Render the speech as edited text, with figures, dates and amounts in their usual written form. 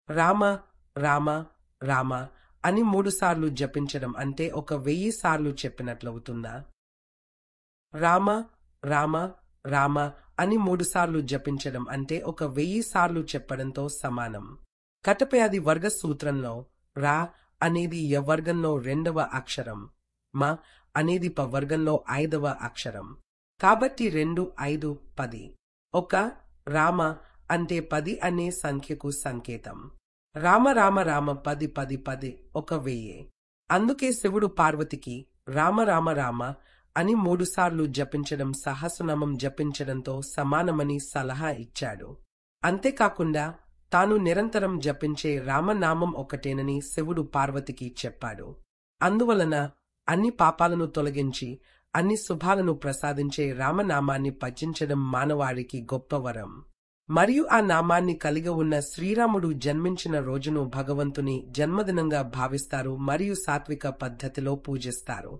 రామ రామ రామ అని 3 సార్లు జపించడం అంటే 1000 సార్లు చెప్పినట్లవుతుందా? రామ రామ రామ అని 3 సార్లు జపించడం అంటే 1000 సార్లు చెప్పడంతో సమానం. కటపై అది వర్గ సూత్రంలో రా అనేది య వర్గంలో 2వ అక్షరం, మ అనేది ప వర్గంలో 5వ అక్షరం. కాబట్టి 2, 5, 10. ఒక రామ అంటే 10 అనే సంఖ్యకు సంకేతం. రామ రామ రామ 10 10 10 1000. అందుకే శివుడు పార్వతికి రామ రామ రామ అని 3 సార్లు జపించడం సహస్రనామం జపించడంతో సమానమని సలహా ఇచ్చాడు. అంతేకాకుండా తాను నిరంతరం జపించే రామనామం ఒకటేనని శివుడు పార్వతికి చెప్పాడు. అందువలన అన్ని పాపాలను తొలగించి అన్ని శుభాలను ప్రసాదించే రామనామాన్ని భజించడం మానవాళికి గొప్ప వరం. మరియు ఆ నామాన్ని కలిగి ఉన్న శ్రీరాముడు జన్మించిన రోజును భగవంతుని జన్మదినంగా భావిస్తారు మరియు సాత్విక పద్ధతిలో పూజిస్తారు.